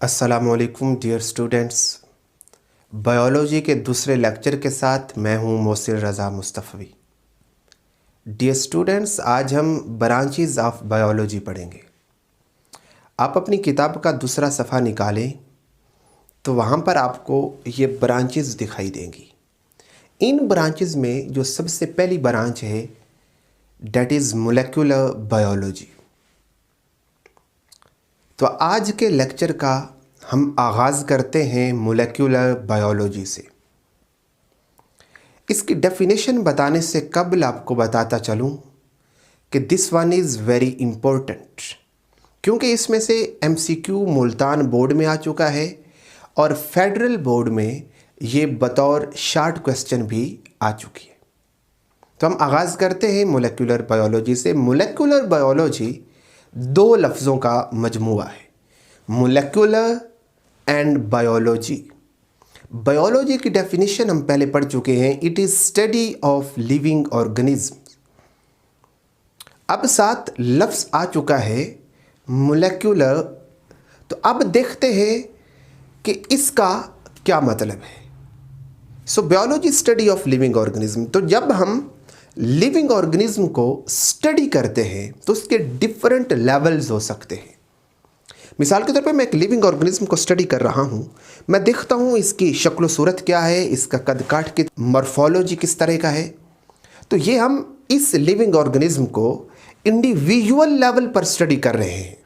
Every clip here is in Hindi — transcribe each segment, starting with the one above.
अस्सलामुअलैकुम डियर स्टूडेंट्स। बायोलॉजी के दूसरे लेक्चर के साथ मैं हूं मोहसिन रज़ा मुस्तफ़वी। डियर स्टूडेंट्स, आज हम ब्रांचेस ऑफ बायोलॉजी पढ़ेंगे। आप अपनी किताब का दूसरा सफ़ा निकालें तो वहां पर आपको ये ब्रांचेस दिखाई देंगी। इन ब्रांचेस में जो सबसे पहली ब्रांच है डेट इज़ मोलेक्युलर बायोलॉजी। तो आज के लेक्चर का हम आगाज़ करते हैं मोलेक्युलर बायोलॉजी से। इसकी डेफिनेशन बताने से कबल आपको बताता चलूं कि this one is very important, क्योंकि इसमें से एमसीक्यू मुल्तान बोर्ड में आ चुका है और फेडरल बोर्ड में ये बतौर शार्ट क्वेश्चन भी आ चुकी है। तो हम आगाज़ करते हैं मोलेक्युलर बायोलॉजी से। मोलेक्युलर बायोलॉजी दो लफ्ज़ों का मजमुआ है, मोलेक्युलर एंड बायोलॉजी। बायोलॉजी की डेफिनेशन हम पहले पढ़ चुके हैं, it is study of living organism. अब साथ लफ्ज़ आ चुका है मोलेक्युलर, तो अब देखते हैं कि इसका क्या मतलब है। So biology study of living organism. तो जब हम लिविंग ऑर्गेनिज्म को स्टडी करते हैं तो उसके डिफरेंट लेवल्स हो सकते हैं। मिसाल के तौर पे मैं एक लिविंग ऑर्गेनिज्म को स्टडी कर रहा हूँ, मैं देखता हूँ इसकी शक्ल सूरत क्या है, इसका कद काठ की मॉर्फोलॉजी किस तरह का है। तो ये हम इस लिविंग ऑर्गेनिज्म को इंडिविजुअल लेवल पर स्टडी कर रहे हैं।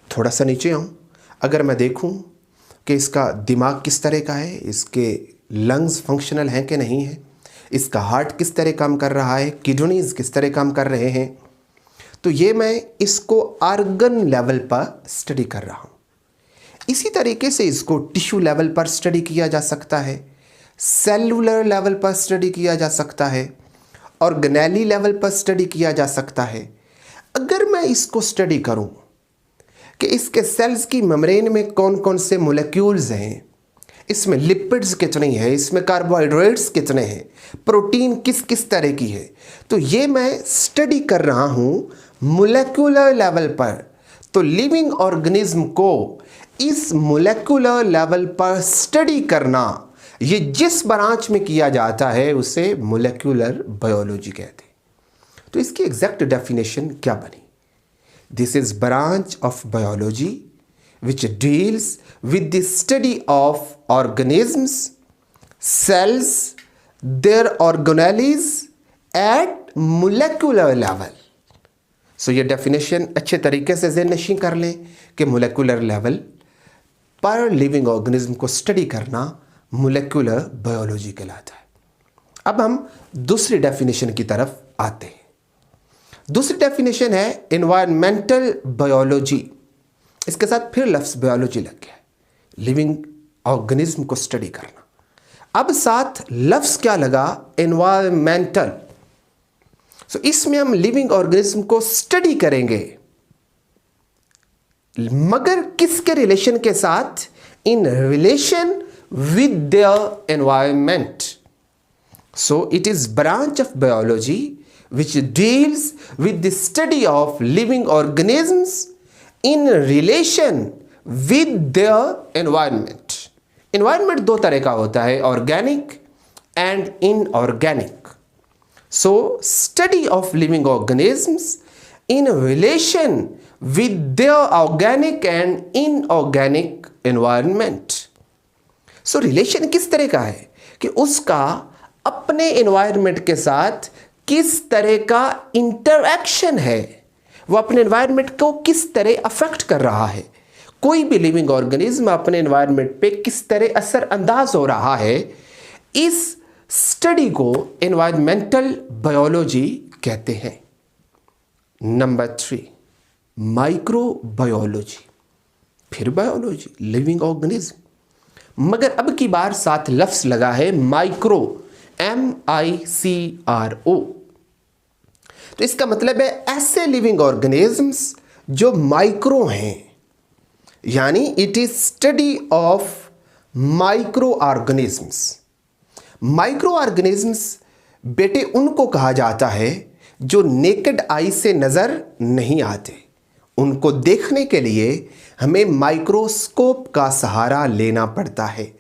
थोड़ा सा नीचे आऊँ, अगर मैं देखूँ कि इसका दिमाग किस तरह का है, इसके लंग्स फंक्शनल हैं कि नहीं है, इसका हार्ट किस तरह काम कर रहा है, किडनीज किस तरह काम कर रहे हैं, तो ये मैं इसको ऑर्गन लेवल पर स्टडी कर रहा हूँ। इसी तरीके से इसको टिश्यू लेवल पर स्टडी किया जा सकता है, सेलुलर लेवल पर स्टडी किया जा सकता है, ऑर्गेनेली लेवल पर स्टडी किया जा सकता है। अगर मैं इसको स्टडी करूँ कि इसके सेल्स की मेम्ब्रेन में कौन कौन से मोलेक्यूल्स हैं, इसमें लिपिड्स कितनी है, इसमें कार्बोहाइड्रेट्स कितने हैं, प्रोटीन किस किस तरह की है, तो ये मैं स्टडी कर रहा हूँ मोलेक्युलर लेवल पर। तो लिविंग ऑर्गेनिज्म को इस मोलेक्युलर लेवल पर स्टडी करना, ये जिस ब्रांच में किया जाता है उसे मोलेक्युलर बायोलॉजी कहते हैं। तो इसकी एग्जैक्ट डेफिनेशन क्या बनी? This is branch of biology which deals with the study of organisms, cells, their organelles at molecular level. So ये डेफिनेशन अच्छे तरीके से ज़हन नशीं कर लें कि मोलेकुलर लेवल पर लिविंग ऑर्गेनिज्म को स्टडी करना मोलेकुलर बायोलॉजी कहलाता है। अब हम दूसरी डेफिनेशन की तरफ आते हैं। दूसरी डेफिनेशन है एनवायरमेंटल बायोलॉजी। इसके साथ फिर लफ्ज़ बायोलॉजी लग गया है, लिविंग ऑर्गेनिज्म को स्टडी करना। अब साथ लफ्ज़ क्या लगा? एनवायरमेंटल। सो इसमें हम लिविंग ऑर्गेनिज्म को स्टडी करेंगे, मगर किसके रिलेशन के साथ? In relation with their environment. So it is branch of biology which deals with the study of living organisms in relation with their environment. Environment दो तरह का होता है, organic and inorganic. So study of living organisms in relation with their organic and inorganic environment. So relation किस तरह का है कि उसका अपने environment के साथ किस तरह का interaction है, वो अपने एनवायरनमेंट को किस तरह अफेक्ट कर रहा है। कोई भी लिविंग ऑर्गेनिज्म अपने एनवायरनमेंट पे किस तरह असर अंदाज हो रहा है, इस स्टडी को एनवायरमेंटल बायोलॉजी कहते हैं। Number 3, microbiology. फिर बायोलॉजी, लिविंग ऑर्गेनिज्म, मगर अब की बार साथ लफ्ज़ लगा है माइक्रो, MICRO। तो इसका मतलब है ऐसे लिविंग ऑर्गेनिजम्स जो माइक्रो हैं, यानी it is study of micro organisms. Micro organisms बेटे उनको कहा जाता है जो नेकेड आई से नज़र नहीं आते, उनको देखने के लिए हमें माइक्रोस्कोप का सहारा लेना पड़ता है।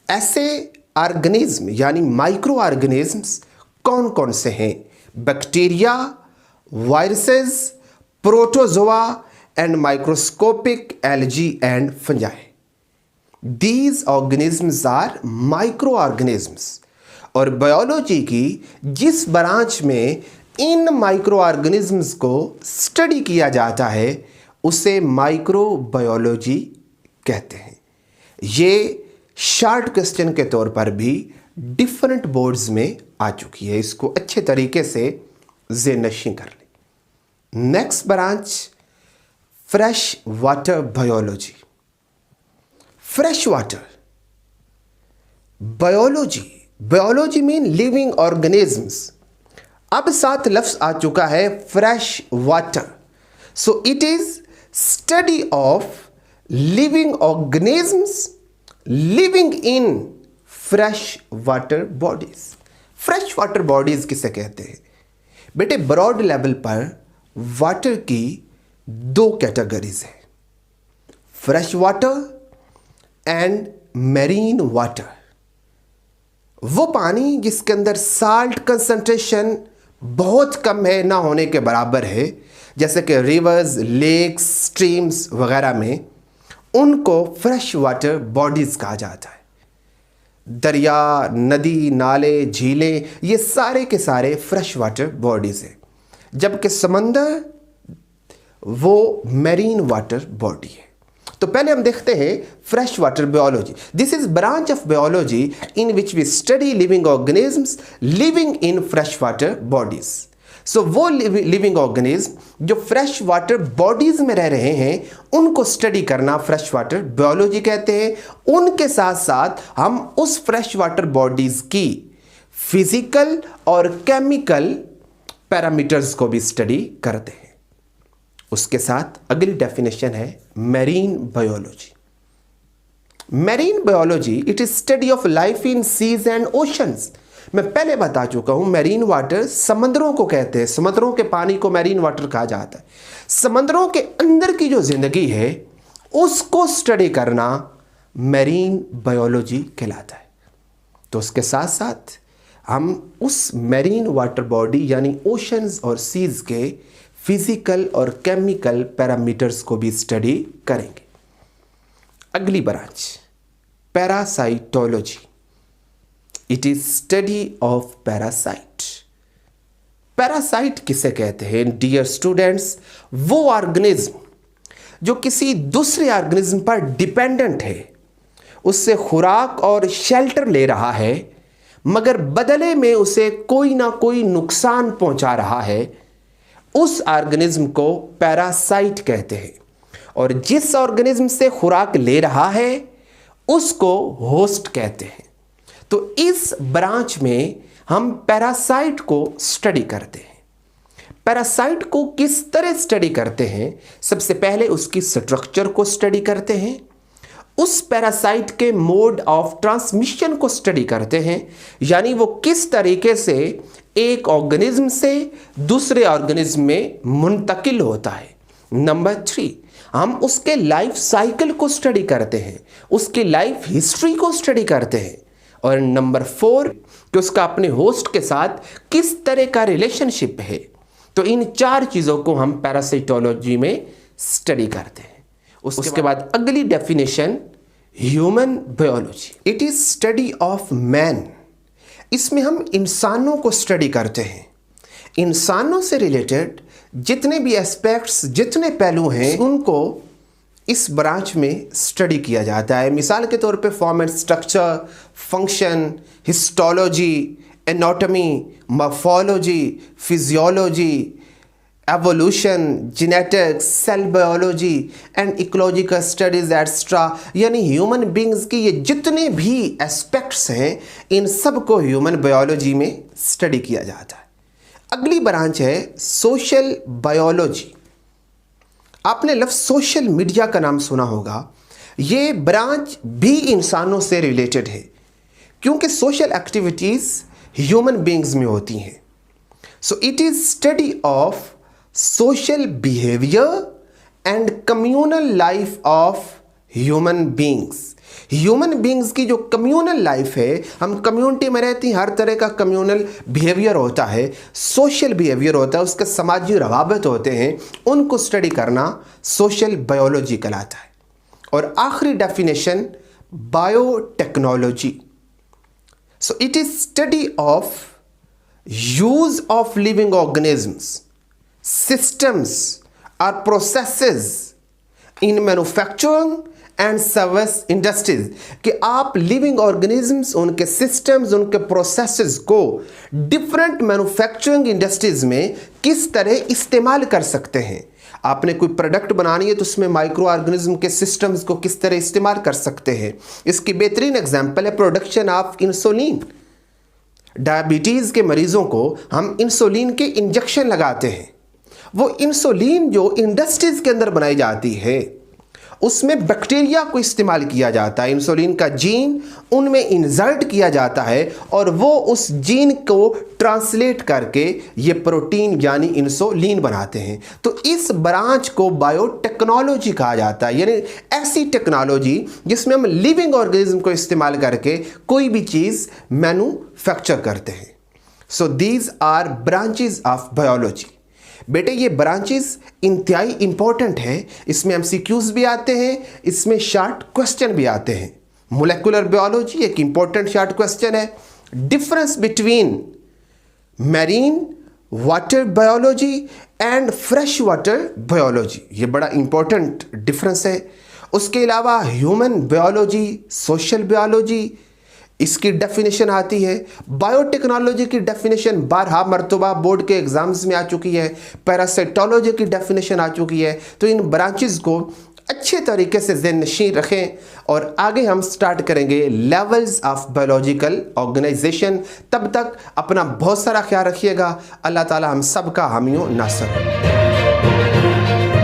ऐसे ऑर्गेनिज्म यानी माइक्रो ऑर्गेनिज्म्स कौन कौन से हैं? Bacteria, viruses, protozoa and microscopic algae and fungi. These organisms are microorganisms। और बायोलॉजी की जिस ब्रांच में इन माइक्रो ऑर्गेनिज्म्स को स्टडी किया जाता है उसे माइक्रोबायोलॉजी कहते हैं। ये शॉर्ट क्वेश्चन के तौर पर भी डिफरेंट बोर्ड्स में आ चुकी है, इसको अच्छे तरीके से ज़ेहनशी कर लें। Next branch fresh water biology. Fresh water biology mean living organisms. अब साथ लफ्ज आ चुका है fresh water. So it is study of living organisms living in fresh water bodies. Fresh water bodies किसे कहते हैं? बेटे ब्रॉड लेवल पर वाटर की दो कैटेगरीज है, fresh water and marine water. वो पानी जिसके अंदर साल्ट कंसंट्रेशन बहुत कम है, ना होने के बराबर है, जैसे कि रिवर्स, लेक्स, स्ट्रीम्स वगैरह में, उनको फ्रेश वाटर बॉडीज़ कहा जाता है। दरिया, नदी, नाले, झीलें, ये सारे के सारे फ्रेश वाटर बॉडीज़ हैं, जबकि समंदर वो मैरीन वाटर बॉडी है। तो पहले हम देखते हैं fresh water biology. This is branch of biology in which we study living organisms living in fresh water bodies. So वो लिविंग ऑर्गेनिज्म जो फ्रेश वाटर बॉडीज में रह रहे हैं उनको स्टडी करना फ्रेश वाटर बायोलॉजी कहते हैं। उनके साथ साथ हम उस फ्रेश वाटर बॉडीज की फिजिकल और केमिकल पैरामीटर्स को भी स्टडी करते हैं। उसके साथ अगली डेफिनेशन है marine biology. Marine biology it is study of life in seas and oceans. मैं पहले बता चुका हूं मैरीन वाटर समंदरों को कहते हैं, समुद्रों के पानी को मैरीन वाटर कहा जाता है। समंदरों के अंदर की जो जिंदगी है उसको स्टडी करना मैरीन बायोलॉजी कहलाता है। तो उसके साथ साथ हम उस मैरीन वाटर बॉडी यानी ओशंस और सीज के फिजिकल और केमिकल पैरामीटर्स को भी स्टडी करेंगे। अगली branch parasitology. It is study of parasite. Parasite किसे कहते हैं डियर स्टूडेंट्स? वो ऑर्गेनिज्म जो किसी दूसरे ऑर्गेनिज्म पर डिपेंडेंट है, उससे खुराक और शेल्टर ले रहा है, मगर बदले में उसे कोई ना कोई नुकसान पहुंचा रहा है, उस ऑर्गेनिज्म को पैरासाइट कहते हैं। और जिस ऑर्गेनिज्म से खुराक ले रहा है उसको होस्ट कहते हैं। तो इस ब्रांच में हम पैरासाइट को स्टडी करते हैं। पैरासाइट को किस तरह स्टडी करते हैं? सबसे पहले उसकी स्ट्रक्चर को स्टडी करते हैं, उस पैरासाइट के मोड ऑफ ट्रांसमिशन को स्टडी करते हैं, यानी वो किस तरीके से एक ऑर्गेनिज्म से दूसरे ऑर्गेनिज्म में मुंतकिल होता है। नंबर 3, हम उसके लाइफ साइकिल को स्टडी करते हैं, उसकी लाइफ हिस्ट्री को स्टडी करते हैं। और नंबर 4 कि उसका अपने होस्ट के साथ किस तरह का रिलेशनशिप है। तो इन 4 चीज़ों को हम पैरासाइटोलॉजी में स्टडी करते हैं। उसके बाद अगली definition human biology. It is study of man. इसमें हम इंसानों को स्टडी करते हैं। इंसानों से रिलेटेड जितने भी एस्पेक्ट्स, जितने पहलू हैं, उनको इस ब्रांच में स्टडी किया जाता है। मिसाल के तौर पे form and structure, function, histology, anatomy, morphology, physiology, evolution, genetics, cell biology and ecological studies etcetera, यानी ह्यूमन बींग्स की ये जितने भी एस्पेक्ट्स हैं इन सब को ह्यूमन बायोलॉजी में स्टडी किया जाता है। अगली ब्रांच है सोशल बायोलॉजी। आपने लफ्ज़ सोशल मीडिया का नाम सुना होगा। ये ब्रांच भी इंसानों से रिलेटेड है क्योंकि सोशल एक्टिविटीज़ ह्यूमन बींग्स में होती हैं। So it is study of social behavior and communal life of human beings। Human beings की जो कम्युनल लाइफ है, हम कम्युनिटी में रहती हैं, हर तरह का कम्युनल बिहेवियर होता है, सोशल बिहेवियर होता है, उसके समाजी रवाबत होते हैं, उनको स्टडी करना सोशल बायोलॉजी कहलाता है। और आखिरी definition biotechnology. So it is study of use of living organisms, systems or processes in manufacturing and service industries, कि आप लिविंग ऑर्गेनिजम्स, उनके सिस्टम्स, उनके प्रोसेसेस को डिफरेंट मैन्युफैक्चरिंग इंडस्ट्रीज में किस तरह इस्तेमाल कर सकते हैं। आपने कोई प्रोडक्ट बनानी है तो उसमें माइक्रो ऑर्गेनिज्म के सिस्टम्स को किस तरह इस्तेमाल कर सकते हैं। इसकी बेहतरीन एग्जांपल है प्रोडक्शन ऑफ इंसुलिन। डायबिटीज़ के मरीज़ों को हम इंसुलिन के इंजेक्शन लगाते हैं। वो इंसुलिन जो इंडस्ट्रीज के अंदर बनाई जाती है, उसमें बैक्टीरिया को इस्तेमाल किया जाता है, इंसुलिन का जीन उनमें इंसर्ट किया जाता है और वो उस जीन को ट्रांसलेट करके ये प्रोटीन यानी इंसुलिन बनाते हैं। तो इस ब्रांच को बायोटेक्नोलॉजी कहा जाता है, यानी ऐसी टेक्नोलॉजी जिसमें हम लिविंग ऑर्गेनिज्म को इस्तेमाल करके कोई भी चीज़ मैन्युफैक्चर करते हैं। So these are branches of biology. बेटे ये ब्रांचेस इंतहाई इंपॉर्टेंट है, इसमें एमसीक्यूज भी आते हैं, इसमें शॉर्ट क्वेश्चन भी आते हैं। मोलेकुलर बायोलॉजी एक इंपॉर्टेंट शॉर्ट क्वेश्चन है। Difference between marine water biology and fresh water biology, ये बड़ा इंपॉर्टेंट डिफरेंस है। उसके अलावा ह्यूमन बायोलॉजी, सोशल बायोलॉजी, इसकी डेफिनेशन आती है। बायोटेक्नोलॉजी की डेफिनेशन 12 मरतबा बोर्ड के एग्जाम्स में आ चुकी है। पैरासाइटोलॉजी की डेफिनेशन आ चुकी है। तो इन ब्रांचेस को अच्छे तरीके से ज़हन नशीं रखें और आगे हम स्टार्ट करेंगे लेवल्स ऑफ बायोलॉजिकल ऑर्गेनाइजेशन। तब तक अपना बहुत सारा ख्याल रखिएगा। अल्लाह ताला हम सब का हामी व नासर हो।